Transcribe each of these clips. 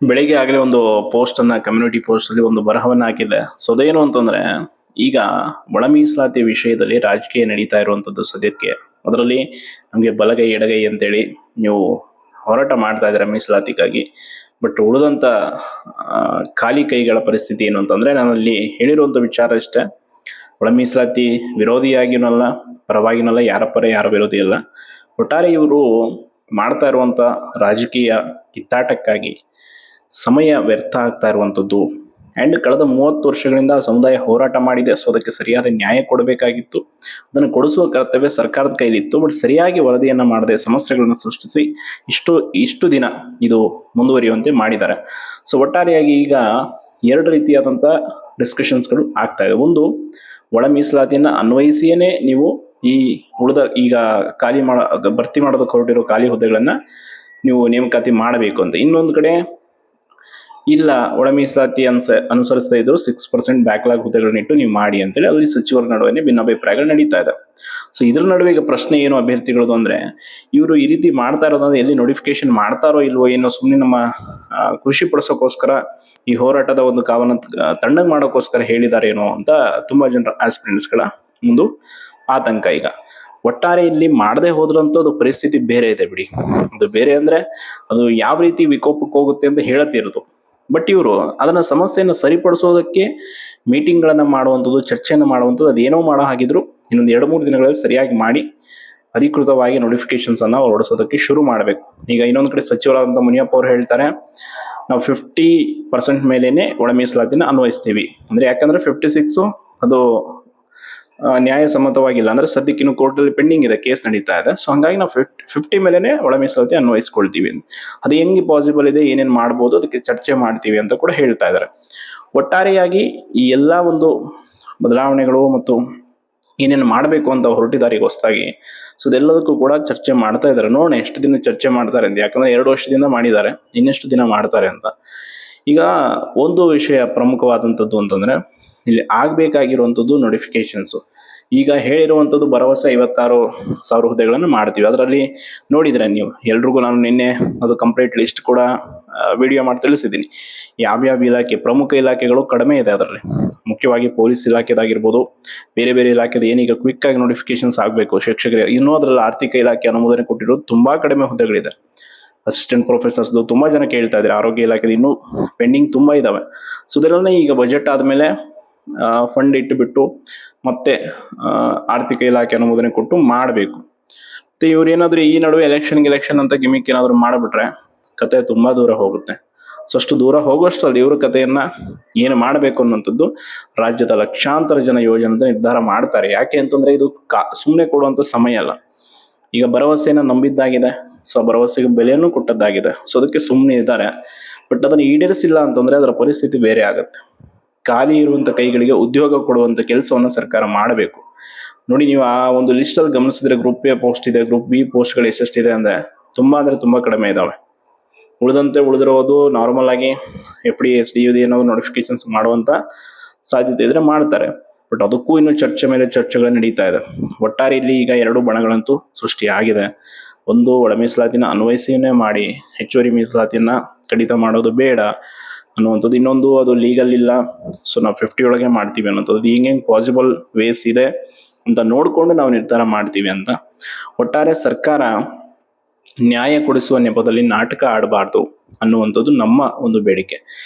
ಬೆಳಿಗ್ಗೆ ಆಗಲೇ ಒಂದು ಪೋಸ್ಟನ್ನು ಕಮ್ಯುನಿಟಿ ಪೋಸ್ಟಲ್ಲಿ ಒಂದು ಬರಹವನ್ನು ಹಾಕಿದ್ದೆ. ಸೊ ಅದೇನು ಅಂತಂದರೆ, ಈಗ ಒಳ ಮೀಸಲಾತಿ ವಿಷಯದಲ್ಲಿ ರಾಜಕೀಯ ನಡೀತಾ ಇರುವಂಥದ್ದು ಸದ್ಯಕ್ಕೆ. ಅದರಲ್ಲಿ ನಮಗೆ ಬಲಗೈ ಎಡಗೈ ಅಂತೇಳಿ ನೀವು ಹೋರಾಟ ಮಾಡ್ತಾ ಇದ್ದಾರೆ ಮೀಸಲಾತಿಗಾಗಿ. ಬಟ್ ಉಳಿದಂಥ ಖಾಲಿ ಕೈಗಳ ಪರಿಸ್ಥಿತಿ ಏನು ಅಂತಂದರೆ, ನಾನಲ್ಲಿ ಹೇಳಿರುವಂಥ ವಿಚಾರ ಇಷ್ಟೇ. ಒಳ ಮೀಸಲಾತಿ ವಿರೋಧಿಯಾಗಿನಲ್ಲ, ಪರವಾಗಿನಲ್ಲ, ಯಾರ ಪರ ಯಾರ ವಿರೋಧಿ ಅಲ್ಲ. ಒಟ್ಟಾರೆ ಇವರು ಮಾಡ್ತಾ ಇರುವಂಥ ರಾಜಕೀಯ ಕಿತ್ತಾಟಕ್ಕಾಗಿ ಸಮಯ ವ್ಯರ್ಥ ಆಗ್ತಾ ಇರುವಂಥದ್ದು. ಆ್ಯಂಡ್ ಕಳೆದ 30 ವರ್ಷಗಳಿಂದ ಸಮುದಾಯ ಹೋರಾಟ ಮಾಡಿದೆ. ಸೊ ಅದಕ್ಕೆ ಸರಿಯಾದ ನ್ಯಾಯ ಕೊಡಬೇಕಾಗಿತ್ತು. ಅದನ್ನು ಕೊಡಿಸುವ ಕರ್ತವ್ಯ ಸರ್ಕಾರದ ಕೈಲಿತ್ತು. ಬಟ್ ಸರಿಯಾಗಿ ವರದಿಯನ್ನು ಮಾಡದೆ ಸಮಸ್ಯೆಗಳನ್ನು ಸೃಷ್ಟಿಸಿ ಇಷ್ಟು ದಿನ ಇದು ಮುಂದುವರಿಯುವಂತೆ ಮಾಡಿದ್ದಾರೆ. ಸೊ ಒಟ್ಟಾರೆಯಾಗಿ ಈಗ 2 ರೀತಿಯಾದಂಥ ಡಿಸ್ಕಷನ್ಸ್ಗಳು ಆಗ್ತಾ ಇದೆ. ಒಂದು, ಒಳ ಮೀಸಲಾತಿಯನ್ನು ಅನ್ವಯಿಸಿಯೇ ನೀವು ಈ ಈಗ ಭರ್ತಿ ಮಾಡೋದಕ್ಕೆ ಹೊರಟಿರೋ ಖಾಲಿ ಹುದ್ದೆಗಳನ್ನು ನೀವು ನೇಮಕಾತಿ ಮಾಡಬೇಕು ಅಂತ. ಇನ್ನೊಂದು ಕಡೆ ಇಲ್ಲ, ಒಳ ಮೀಸಲಾತಿ ಅನುಸರಿಸ್ತಾ ಇದ್ರು 6% ಬ್ಯಾಕ್ಲಾಗ್ ಹುದ್ದೆಗಳನ್ನಿಟ್ಟು ನೀವು ಮಾಡಿ ಅಂತೇಳಿ ಅಲ್ಲಿ ಸಚಿವರ ನಡುವೆ ಭಿನ್ನಾಭಿಪ್ರಾಯಗಳು ನಡೀತಾ ಇದೆ. ಸೊ ಇದ್ರ ನಡುವೆ ಈಗ ಪ್ರಶ್ನೆ ಏನು ಅಭ್ಯರ್ಥಿಗಳದು ಅಂದರೆ, ಇವರು ಈ ರೀತಿ ಮಾಡ್ತಾ ಇರೋದಂದ್ರೆ ಎಲ್ಲಿ ನೋಟಿಫಿಕೇಶನ್ ಮಾಡ್ತಾರೋ ಇಲ್ವೋ, ಏನೋ ಸುಮ್ಮನೆ ನಮ್ಮ ಖುಷಿ ಪಡಿಸೋಕ್ಕೋಸ್ಕರ ಈ ಹೋರಾಟದ ಒಂದು ಕಾವನ್ನ ತಣ್ಣಗೆ ಮಾಡೋಕ್ಕೋಸ್ಕರ ಹೇಳಿದಾರೇನೋ ಅಂತ ತುಂಬ ಜನರ ಆಸ್ಪಿರೆಂಟ್ಸ್ಗಳ ಒಂದು ಆತಂಕ. ಈಗ ಒಟ್ಟಾರೆ ಇಲ್ಲಿ ಮಾಡದೆ ಹೋದ್ರಂತೂ ಅದು ಪರಿಸ್ಥಿತಿ ಬೇರೆ ಇದೆ ಬಿಡಿ. ಅದು ಬೇರೆ ಅಂದರೆ ಅದು ಯಾವ ರೀತಿ ವಿಕೋಪಕ್ಕೆ ಹೋಗುತ್ತೆ ಅಂತ ಹೇಳತ್ತಿರೋದು. ಬಟ್ ಇವರು ಅದನ್ನು ಸಮಸ್ಯೆಯನ್ನು ಸರಿಪಡಿಸೋದಕ್ಕೆ ಮೀಟಿಂಗ್ಗಳನ್ನು ಮಾಡುವಂಥದ್ದು, ಚರ್ಚೆಯನ್ನು ಮಾಡುವಂಥದ್ದು, ಅದೇನೋ ಮಾಡೋ ಹಾಗಿದ್ರು ಇನ್ನೊಂದು 2-3 ದಿನಗಳಲ್ಲಿ ಸರಿಯಾಗಿ ಮಾಡಿ ಅಧಿಕೃತವಾಗಿ ನೋಟಿಫಿಕೇಶನ್ಸನ್ನು ಹೊರಡಿಸೋದಕ್ಕೆ ಶುರು ಮಾಡಬೇಕು. ಈಗ ಇನ್ನೊಂದು ಕಡೆ ಸಚಿವರಾದಂಥ ಮುನಿಯಪ್ಪ ಅವರು ಹೇಳ್ತಾರೆ, ನಾವು 50% ಮೇಲೇ ಒಳ ಮೀಸಲಾತಿನ ಅನ್ವಯಿಸ್ತೀವಿ. ಅಂದರೆ ಯಾಕಂದರೆ 56 ಅದು ನ್ಯಾಯಸಮ್ಮತವಾಗಿಲ್ಲ. ಅಂದರೆ ಸದ್ಯಕ್ಕಿನ್ನು ಕೋರ್ಟಲ್ಲಿ ಪೆಂಡಿಂಗ್ ಇದೆ, ಕೇಸ್ ನಡೀತಾ ಇದೆ. ಸೊ ಹಾಗಾಗಿ ನಾವು 50 ಮೇಲೇ ಒಳ ಮೀಸಲಾತಿ ಅನ್ವಯಿಸ್ಕೊಳ್ತೀವಿ. ಅದು ಹೆಂಗೆ ಪಾಸಿಬಲ್ ಇದೆ, ಏನೇನು ಮಾಡ್ಬೋದು, ಅದಕ್ಕೆ ಚರ್ಚೆ ಮಾಡ್ತೀವಿ ಅಂತ ಕೂಡ ಹೇಳ್ತಾ ಇದ್ದಾರೆ. ಒಟ್ಟಾರೆಯಾಗಿ ಈ ಎಲ್ಲ ಒಂದು ಬದಲಾವಣೆಗಳು ಮತ್ತು ಏನೇನು ಮಾಡಬೇಕು ಅಂತ ಹೊರಟಿದ್ದಾರೆ ಈಗ ಹೊಸದಾಗಿ. ಸೊ ಅದೆಲ್ಲದಕ್ಕೂ ಕೂಡ ಚರ್ಚೆ ಮಾಡ್ತಾ ಇದ್ದಾರೆ. ನೋಡೋಣ ಎಷ್ಟು ದಿನ ಚರ್ಚೆ ಮಾಡ್ತಾರೆ ಅಂತ. ಯಾಕಂದರೆ 2 ವರ್ಷದಿಂದ ಮಾಡಿದ್ದಾರೆ, ಇನ್ನೆಷ್ಟು ದಿನ ಮಾಡ್ತಾರೆ ಅಂತ. ಈಗ ಒಂದು ವಿಷಯ ಪ್ರಮುಖವಾದಂಥದ್ದು ಅಂತಂದರೆ, ಇಲ್ಲಿ ಆಗಬೇಕಾಗಿರುವಂಥದ್ದು ನೋಟಿಫಿಕೇಶನ್ಸು. ಈಗ ಹೇಳಿರುವಂಥದ್ದು ಭರವಸೆ 56,000 ಹುದ್ದೆಗಳನ್ನು ಮಾಡ್ತೀವಿ. ಅದರಲ್ಲಿ ನೋಡಿದರೆ ನೀವು ಎಲ್ರಿಗೂ ನಾನು ನಿನ್ನೆ ಅದು ಕಂಪ್ಲೀಟ್ ಲಿಸ್ಟ್ ಕೂಡ ವಿಡಿಯೋ ಮಾಡಿ ತಿಳಿಸಿದ್ದೀನಿ. ಯಾವ್ಯಾವ ಇಲಾಖೆ, ಪ್ರಮುಖ ಇಲಾಖೆಗಳು ಕಡಿಮೆ ಇದೆ ಅದರಲ್ಲಿ. ಮುಖ್ಯವಾಗಿ ಪೊಲೀಸ್ ಇಲಾಖೆದಾಗಿರ್ಬೋದು, ಬೇರೆ ಬೇರೆ ಇಲಾಖೆದು ಏನೀಗ ಕ್ವಿಕ್ಕಾಗಿ ನೋಟಿಫಿಕೇಶನ್ಸ್ ಆಗಬೇಕು ಶಿಕ್ಷಕರಿಗೆ. ಇನ್ನೂ ಅದರಲ್ಲಿ ಆರ್ಥಿಕ ಇಲಾಖೆ ಅನುಮೋದನೆ ಕೊಟ್ಟಿರೋದು ತುಂಬ ಕಡಿಮೆ ಹುದ್ದೆಗಳಿದೆ. ಅಸಿಸ್ಟೆಂಟ್ ಪ್ರೊಫೆಸರ್ಸ್ದು ತುಂಬ ಜನ ಕೇಳ್ತಾ ಇದ್ದಾರೆ. ಆರೋಗ್ಯ ಇಲಾಖೆದು ಇನ್ನೂ ಪೆಂಡಿಂಗ್ ತುಂಬ ಇದ್ದಾವೆ. ಸೊ ಇದರಲ್ಲೇ ಈಗ ಬಜೆಟ್ ಆದಮೇಲೆ ಫಂಡ್ ಇಟ್ಟುಬಿಟ್ಟು ಮತ್ತೆ ಆರ್ಥಿಕ ಇಲಾಖೆ ಅನುಮೋದನೆ ಕೊಟ್ಟು ಮಾಡಬೇಕು. ಮತ್ತು ಇವ್ರೇನಾದರೂ ಈ ನಡುವೆ ಎಲೆಕ್ಷನ್ ಅಂತ ಗಿಮಿಕ್ ಏನಾದರೂ ಮಾಡಿಬಿಟ್ರೆ ಕತೆ ತುಂಬ ದೂರ ಹೋಗುತ್ತೆ. ಸೊ ಅಷ್ಟು ದೂರ ಹೋಗೋಷ್ಟರಲ್ಲಿ ಇವ್ರ ಕಥೆಯನ್ನು ಏನು ಮಾಡಬೇಕು ಅನ್ನೋಂಥದ್ದು ರಾಜ್ಯದ ಲಕ್ಷಾಂತರ ಜನ ಯೋಜನೆ ನಿರ್ಧಾರ ಮಾಡ್ತಾರೆ. ಯಾಕೆ ಅಂತಂದರೆ ಇದು ಸುಮ್ಮನೆ ಕೊಡುವಂಥ ಸಮಯ ಅಲ್ಲ. ಈಗ ಭರವಸೆಯನ್ನು ನಂಬಿದ್ದಾಗಿದೆ. ಸೊ ಆ ಭರವಸೆಗೆ ಬೆಲೆಯನ್ನು ಕೊಟ್ಟದ್ದಾಗಿದೆ. ಸೊ ಅದಕ್ಕೆ ಸುಮ್ಮನೆ ಇದ್ದಾರೆ. ಬಟ್ ಅದನ್ನು ಈಡೇರಿಸಿಲ್ಲ ಅಂತಂದರೆ ಅದರ ಪರಿಸ್ಥಿತಿ ಬೇರೆ ಆಗುತ್ತೆ. ಖಾಲಿ ಇರುವಂಥ ಕೈಗಳಿಗೆ ಉದ್ಯೋಗ ಕೊಡುವಂಥ ಕೆಲಸವನ್ನು ಸರ್ಕಾರ ಮಾಡಬೇಕು. ನೋಡಿ, ನೀವು ಆ ಒಂದು ಲಿಸ್ಟಲ್ಲಿ ಗಮನಿಸಿದ್ರೆ ಗ್ರೂಪ್ ಎ ಪೋಸ್ಟ್ ಇದೆ, ಗ್ರೂಪ್ ಬಿ ಪೋಸ್ಟ್ಗಳು ಎಷ್ಟೆಷ್ಟಿದೆ ಅಂದರೆ ತುಂಬ ಕಡಿಮೆ ಇದ್ದಾವೆ. ಉಳಿದಿರೋದು ನಾರ್ಮಲ್ ಆಗಿ FD SDUD ಏನಾದ್ರು ನೋಟಿಫಿಕೇಶನ್ಸ್ ಮಾಡುವಂಥ ಸಾಧ್ಯತೆ ಇದ್ದರೆ ಮಾಡ್ತಾರೆ. ಬಟ್ ಅದಕ್ಕೂ ಇನ್ನೂ ಚರ್ಚೆ ಮೇಲೆ ಚರ್ಚೆಗಳು ನಡೀತಾ ಇದೆ. ಒಟ್ಟಾರೆ ಇಲ್ಲಿ ಈಗ 2 ಬಣಗಳಂತೂ ಸೃಷ್ಟಿಯಾಗಿದೆ. ಒಂದು, ಒಳ ಮೀಸಲಾತಿನ ಅನ್ವಯಿಸಿಯೇ ಮಾಡಿ, ಹೆಚ್ಚುವರಿ ಮೀಸಲಾತಿಯನ್ನು ಕಡಿತ ಮಾಡೋದು ಬೇಡ ಅನ್ನುವಂಥದ್ದು. ಇನ್ನೊಂದು, ಅದು ಲೀಗಲ್ ಇಲ್ಲ, ಸೊ ನಾವು 50 ಒಳಗೆ ಮಾಡ್ತೀವಿ ಅನ್ನೋಂಥದ್ದು. ಹೆಂಗೆ ಪಾಸಿಬಲ್ ವೇಸ್ ಇದೆ ಅಂತ ನೋಡಿಕೊಂಡು ನಾವು ನಿರ್ಧಾರ ಮಾಡ್ತೀವಿ ಅಂತ. ಒಟ್ಟಾರೆ ಸರ್ಕಾರ ನ್ಯಾಯ ಕೊಡಿಸುವ ನೆಪದಲ್ಲಿ ನಾಟಕ ಆಡಬಾರ್ದು ಅನ್ನುವಂಥದ್ದು ನಮ್ಮ ಒಂದು ಬೇಡಿಕೆ.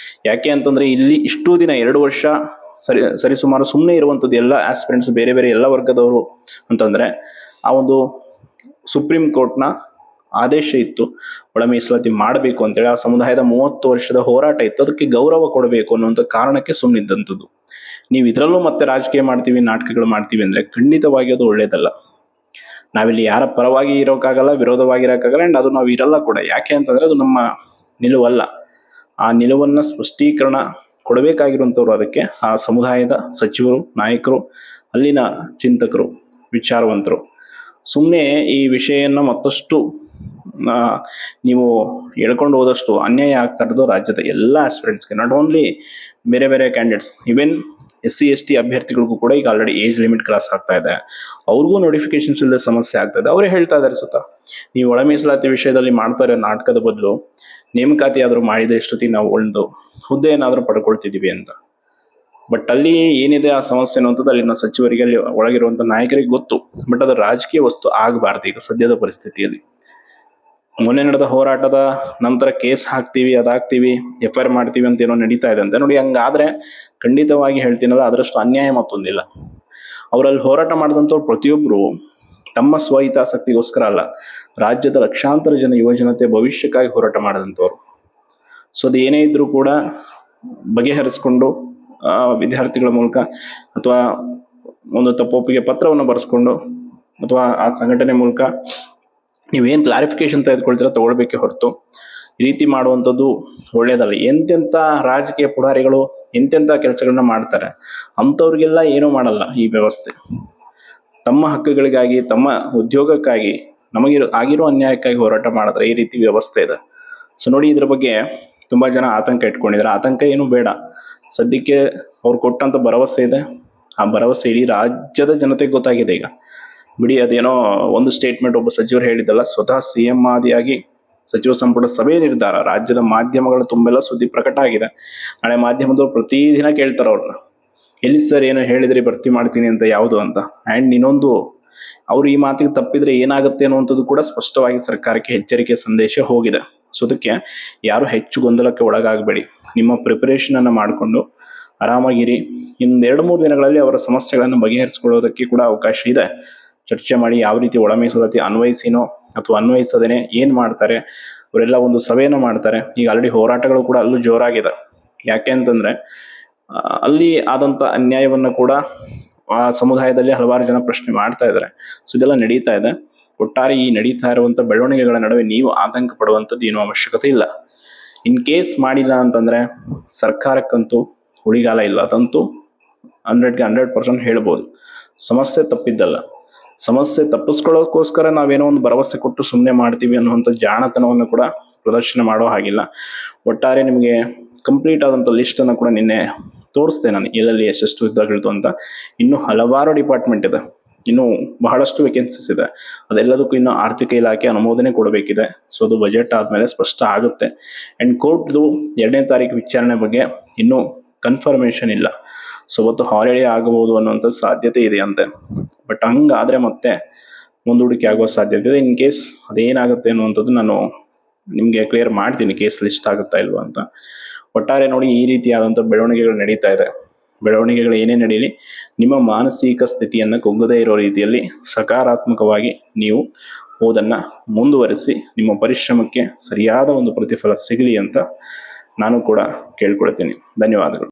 ಯಾಕೆ ಅಂತಂದರೆ ಇಲ್ಲಿ ಇಷ್ಟು ದಿನ 2 ವರ್ಷ ಸರಿಸುಮಾರು ಸುಮ್ಮನೆ ಇರುವಂಥದ್ದು ಎಲ್ಲ ಆಸ್ಪಿರೆಂಟ್ಸ್, ಬೇರೆ ಬೇರೆ ಎಲ್ಲ ವರ್ಗದವರು ಅಂತಂದರೆ, ಆ ಒಂದು ಸುಪ್ರೀಂ ಕೋರ್ಟ್ನ ಆದೇಶ ಇತ್ತು ಒಳ ಮೀಸಲಾತಿ ಮಾಡಬೇಕು ಅಂತೇಳಿ. ಆ ಸಮುದಾಯದ 30 ವರ್ಷದ ಹೋರಾಟ ಇತ್ತು, ಅದಕ್ಕೆ ಗೌರವ ಕೊಡಬೇಕು ಅನ್ನುವಂಥ ಕಾರಣಕ್ಕೆ ಸುಮ್ಮನಿದ್ದಂಥದ್ದು. ನೀವು ಇದರಲ್ಲೂ ಮತ್ತೆ ರಾಜಕೀಯ ಮಾಡ್ತೀವಿ, ನಾಟಕಗಳು ಮಾಡ್ತೀವಿ ಅಂದರೆ ಖಂಡಿತವಾಗಿ ಅದು ಒಳ್ಳೆಯದಲ್ಲ. ನಾವಿಲ್ಲಿ ಯಾರ ಪರವಾಗಿ ಇರೋಕ್ಕಾಗಲ್ಲ, ವಿರೋಧವಾಗಿರೋಕ್ಕಾಗಲ್ಲ. ಆ್ಯಂಡ್ ಅದು ನಾವು ಇರಲ್ಲ ಕೂಡ. ಯಾಕೆ ಅಂತಂದರೆ ಅದು ನಮ್ಮ ನಿಲುವಲ್ಲ. ಆ ನಿಲುವನ್ನು ಸ್ಪಷ್ಟೀಕರಣ ಕೊಡಬೇಕಾಗಿರುವಂಥವ್ರು ಅದಕ್ಕೆ ಆ ಸಮುದಾಯದ ಸಚಿವರು, ನಾಯಕರು, ಅಲ್ಲಿನ ಚಿಂತಕರು, ವಿಚಾರವಂತರು. ಸುಮ್ಮನೆ ಈ ವಿಷಯವನ್ನು ಮತ್ತಷ್ಟು ನೀವು ಹೇಳ್ಕೊಂಡು ಹೋದಷ್ಟು ಅನ್ಯಾಯ ಆಗ್ತಾ ಇರೋದು ರಾಜ್ಯದ ಎಲ್ಲ ಆಸ್ಪಿರೆಂಟ್ಸ್ಗೆ. ನಾಟ್ ಓನ್ಲಿ ಬೇರೆ ಬೇರೆ ಕ್ಯಾಂಡಿಡೇಟ್ಸ್, ಈವನ್ SC ST ಅಭ್ಯರ್ಥಿಗಳಿಗೂ ಕೂಡ ಈಗ ಆಲ್ರೆಡಿ ಏಜ್ ಲಿಮಿಟ್ ಕ್ರಾಸ್ ಆಗ್ತಾ ಇದೆ. ಅವ್ರಿಗೂ ನೋಟಿಫಿಕೇಶನ್ಸ್ ಇಲ್ಲದೆ ಸಮಸ್ಯೆ ಆಗ್ತಾ ಇದೆ. ಅವರೇ ಹೇಳ್ತಾ ಇದ್ದಾರೆ, ನೀವು ಒಳ ಮೀಸಲಾತಿ ವಿಷಯದಲ್ಲಿ ಮಾಡ್ತಾರೆ ನಾಟಕದ ಬದಲು ನೇಮಕಾತಿ ಆದರೂ ಮಾಡಿದ ಎಷ್ಟೊತ್ತಿಗೆ ನಾವು ಒಂದು ಹುದ್ದೆ ಏನಾದರೂ ಪಡ್ಕೊಳ್ತಿದ್ದೀವಿ ಅಂತ. ಬಟ್ ಅಲ್ಲಿ ಏನಿದೆ ಆ ಸಮಸ್ಯೆ ಅನ್ನುವಂಥದ್ದು ಅಲ್ಲಿನ ಸಚಿವರಿಗೆ, ಅಲ್ಲಿ ಒಳಗಿರುವಂಥ ನಾಯಕರಿಗೆ ಗೊತ್ತು. ಬಟ್ ಅದು ರಾಜಕೀಯ ವಸ್ತು ಆಗಬಾರ್ದು ಈಗ ಸದ್ಯದ ಪರಿಸ್ಥಿತಿಯಲ್ಲಿ. ಮೊನ್ನೆ ನಡೆದ ಹೋರಾಟದ ನಂತರ ಕೇಸ್ ಹಾಕ್ತೀವಿ, ಅದಾಗ್ತೀವಿ, FIR ಮಾಡ್ತೀವಿ ಅಂತ ಏನೋ ನಡೀತಾ ಇದೆ ಅಂತ ನೋಡಿ. ಹಂಗಾದ್ರೆ ಖಂಡಿತವಾಗಿ ಹೇಳ್ತೀನಲ್ಲ, ಅದರಷ್ಟು ಅನ್ಯಾಯ ಮತ್ತೊಂದಿಲ್ಲ. ಅವರಲ್ಲಿ ಹೋರಾಟ ಮಾಡಿದಂಥವ್ರು ಪ್ರತಿಯೊಬ್ಬರು ತಮ್ಮ ಸ್ವಹಿತಾಸಕ್ತಿಗೋಸ್ಕರ ಅಲ್ಲ, ರಾಜ್ಯದ ಲಕ್ಷಾಂತರ ಜನ ಯುವಜನತೆ ಭವಿಷ್ಯಕ್ಕಾಗಿ ಹೋರಾಟ ಮಾಡಿದಂಥವ್ರು. ಸೊ ಅದು ಏನೇ ಇದ್ರೂ ಕೂಡ ಬಗೆಹರಿಸ್ಕೊಂಡು ವಿದ್ಯಾರ್ಥಿಗಳ ಮೂಲಕ ಅಥವಾ ಒಂದು ತಪ್ಪೊಪ್ಪಿಗೆ ಪತ್ರವನ್ನು ಬರೆಸ್ಕೊಂಡು ಅಥವಾ ಆ ಸಂಘಟನೆ ಮೂಲಕ ನೀವೇನು ಕ್ಲಾರಿಫಿಕೇಶನ್ ತೆಗೆದುಕೊಳ್ತೀರ ತಗೊಳ್ಬೇಕೆ ಹೊರತು ಈ ರೀತಿ ಮಾಡುವಂಥದ್ದು ಒಳ್ಳೇದಲ್ಲ. ಎಂತೆಂಥ ರಾಜಕೀಯ ಪುಢಾರಿಗಳು ಎಂತೆಂಥ ಕೆಲಸಗಳನ್ನ ಮಾಡ್ತಾರೆ, ಅಂಥವ್ರಿಗೆಲ್ಲ ಏನೂ ಮಾಡಲ್ಲ ಈ ವ್ಯವಸ್ಥೆ. ತಮ್ಮ ಹಕ್ಕುಗಳಿಗಾಗಿ, ತಮ್ಮ ಉದ್ಯೋಗಕ್ಕಾಗಿ, ಆಗಿರೋ ಅನ್ಯಾಯಕ್ಕಾಗಿ ಹೋರಾಟ ಮಾಡಿದ್ರೆ ಈ ರೀತಿ ವ್ಯವಸ್ಥೆ ಇದೆ. ಸೊ ನೋಡಿ, ಇದ್ರ ಬಗ್ಗೆ ತುಂಬ ಜನ ಆತಂಕ ಇಟ್ಕೊಂಡಿದ್ದಾರೆ. ಆತಂಕ ಏನು ಬೇಡ. ಸದ್ಯಕ್ಕೆ ಅವ್ರು ಕೊಟ್ಟಂಥ ಭರವಸೆ ಇದೆ, ಆ ಭರವಸೆ ಇಡೀ ರಾಜ್ಯದ ಜನತೆಗೆ ಗೊತ್ತಾಗಿದೆ ಈಗ. ಬಿಡಿ, ಅದೇನೋ ಒಂದು ಸ್ಟೇಟ್ಮೆಂಟ್ ಒಬ್ಬ ಸಚಿವರು ಹೇಳಿದ್ದಲ್ಲ, ಸ್ವತಃ CM ಆದಿಯಾಗಿ ಸಚಿವ ಸಂಪುಟ ಸಭೆ ನಿರ್ಧಾರ ರಾಜ್ಯದ ಮಾಧ್ಯಮಗಳ ತುಂಬೆಲ್ಲ ಸುದ್ದಿ ಪ್ರಕಟ ಆಗಿದೆ. ನಾಳೆ ಮಾಧ್ಯಮದವ್ರು ಪ್ರತಿದಿನ ಕೇಳ್ತಾರೆ ಅವ್ರನ್ನ, ಎಲ್ಲಿ ಸರ್ ಏನೋ ಹೇಳಿದ್ರಿ ಭರ್ತಿ ಮಾಡ್ತೀನಿ ಅಂತ, ಯಾವುದು ಅಂತ. ಆ್ಯಂಡ್ ಇನ್ನೊಂದು, ಅವ್ರು ಈ ಮಾತಿಗೆ ತಪ್ಪಿದ್ರೆ ಏನಾಗುತ್ತೆ ಅನ್ನುವಂಥದ್ದು ಕೂಡ ಸ್ಪಷ್ಟವಾಗಿ ಸರ್ಕಾರಕ್ಕೆ ಎಚ್ಚರಿಕೆ ಸಂದೇಶ ಹೋಗಿದೆ. ಸೊ ಅದಕ್ಕೆ ಯಾರು ಹೆಚ್ಚು ಗೊಂದಲಕ್ಕೆ ಒಳಗಾಗಬೇಡಿ. ನಿಮ್ಮ ಪ್ರಿಪರೇಷನನ್ನು ಮಾಡಿಕೊಂಡು ಆರಾಮಾಗಿರಿ. ಇನ್ನು 2-3 ದಿನಗಳಲ್ಲಿ ಅವರ ಸಮಸ್ಯೆಗಳನ್ನು ಬಗೆಹರಿಸ್ಕೊಳ್ಳೋದಕ್ಕೆ ಕೂಡ ಅವಕಾಶ ಇದೆ. ಚರ್ಚೆ ಮಾಡಿ ಯಾವ ರೀತಿ ಒಳ ಮೀಸಲಾತಿ ಅನ್ವಯಿಸಿನೋ ಅಥವಾ ಅನ್ವಯಿಸದೇನೆ ಏನು ಮಾಡ್ತಾರೆ, ಅವರೆಲ್ಲ ಒಂದು ಸಭೆಯನ್ನು ಮಾಡ್ತಾರೆ. ಈಗ ಆಲ್ರೆಡಿ ಹೋರಾಟಗಳು ಕೂಡ ಅಲ್ಲೂ ಜೋರಾಗಿದೆ. ಯಾಕೆ ಅಂತಂದರೆ ಅಲ್ಲಿ ಆದಂಥ ಅನ್ಯಾಯವನ್ನು ಕೂಡ ಆ ಸಮುದಾಯದಲ್ಲಿ ಹಲವಾರು ಜನ ಪ್ರಶ್ನೆ ಮಾಡ್ತಾ ಇದ್ದಾರೆ. ಸೊ ಇದೆಲ್ಲ ನಡೀತಾ ಇದೆ. ಒಟ್ಟಾರೆ ಈ ನಡೀತಾ ಇರುವಂಥ ಬೆಳವಣಿಗೆಗಳ ನಡುವೆ ನೀವು ಆತಂಕ ಪಡುವಂಥದ್ದು ಏನೂ ಅವಶ್ಯಕತೆ ಇಲ್ಲ. ಇನ್ ಕೇಸ್ ಮಾಡಿಲ್ಲ ಅಂತಂದರೆ ಸರ್ಕಾರಕ್ಕಂತೂ ಉಳಿಗಾಲ ಇಲ್ಲ. ಅದಂತೂ 100ಗೆ 100% ಹೇಳ್ಬೋದು. ಸಮಸ್ಯೆ ತಪ್ಪಿದ್ದಲ್ಲ. ಸಮಸ್ಯೆ ತಪ್ಪಿಸ್ಕೊಳ್ಳೋಕ್ಕೋಸ್ಕರ ನಾವೇನೋ ಒಂದು ಭರವಸೆ ಕೊಟ್ಟು ಸುಮ್ಮನೆ ಮಾಡ್ತೀವಿ ಅನ್ನುವಂಥ ಜಾಣತನವನ್ನು ಕೂಡ ಪ್ರದರ್ಶನ ಮಾಡೋ ಹಾಗಿಲ್ಲ. ಒಟ್ಟಾರೆ ನಿಮಗೆ ಕಂಪ್ಲೀಟ್ ಆದಂಥ ಲಿಸ್ಟನ್ನು ಕೂಡ ನಿನ್ನೆ ತೋರಿಸ್ದೆ ನಾನು, ಎಲ್ಲೆಲ್ಲಿ ಎಷ್ಟೆಷ್ಟು ಯುದ್ಧಗಳಿತು ಅಂತ. ಇನ್ನೂ ಹಲವಾರು ಡಿಪಾರ್ಟ್ಮೆಂಟ್ ಇದೆ, ಇನ್ನೂ ಬಹಳಷ್ಟು ವೇಕೆನ್ಸೀಸ್ ಇದೆ. ಅದೆಲ್ಲದಕ್ಕೂ ಇನ್ನೂ ಆರ್ಥಿಕ ಇಲಾಖೆ ಅನುಮೋದನೆ ಕೊಡಬೇಕಿದೆ. ಸೊ ಅದು ಬಜೆಟ್ ಆದಮೇಲೆ ಸ್ಪಷ್ಟ ಆಗುತ್ತೆ. ಆ್ಯಂಡ್ ಕೋರ್ಟ್ದು 2ನೇ ತಾರೀಕು ವಿಚಾರಣೆ ಬಗ್ಗೆ ಇನ್ನೂ ಕನ್ಫರ್ಮೇಷನ್ ಇಲ್ಲ. ಸೊ ಅವತ್ತು ಹಾಲಿಡೇ ಆಗಬಹುದು ಅನ್ನೋಂಥ ಸಾಧ್ಯತೆ ಇದೆ ಅಂತೆ. ಬಟ್ ಹಂಗಾದರೆ ಮತ್ತೆ ಮುಂದೂಡಿಕೆ ಆಗುವ ಸಾಧ್ಯತೆ ಇದೆ. ಇನ್ ಕೇಸ್ ಅದೇನಾಗುತ್ತೆ ಅನ್ನುವಂಥದ್ದು ನಾನು ನಿಮಗೆ ಕ್ಲಿಯರ್ ಮಾಡ್ತೀನಿ, ಕೇಸ್ ಲಿಸ್ಟ್ ಆಗುತ್ತಾ ಇಲ್ವಾ ಅಂತ. ಒಟ್ಟಾರೆ ನೋಡಿ, ಈ ರೀತಿಯಾದಂಥ ಬೆಳವಣಿಗೆಗಳು ನಡೀತಾ ಇದೆ. ಬೆಳವಣಿಗೆಗಳು ಏನೇ ನಡೀಲಿ, ನಿಮ್ಮ ಮಾನಸಿಕ ಸ್ಥಿತಿಯನ್ನು ಕುಗ್ಗದೇ ಇರೋ ರೀತಿಯಲ್ಲಿ ಸಕಾರಾತ್ಮಕವಾಗಿ ನೀವು ಓದನ್ನು ಮುಂದುವರಿಸಿ ನಿಮ್ಮ ಪರಿಶ್ರಮಕ್ಕೆ ಸರಿಯಾದ ಒಂದು ಪ್ರತಿಫಲ ಸಿಗಲಿ ಅಂತ ನಾನು ಕೂಡ ಕೇಳ್ಕೊಳ್ತೀನಿ. ಧನ್ಯವಾದಗಳು.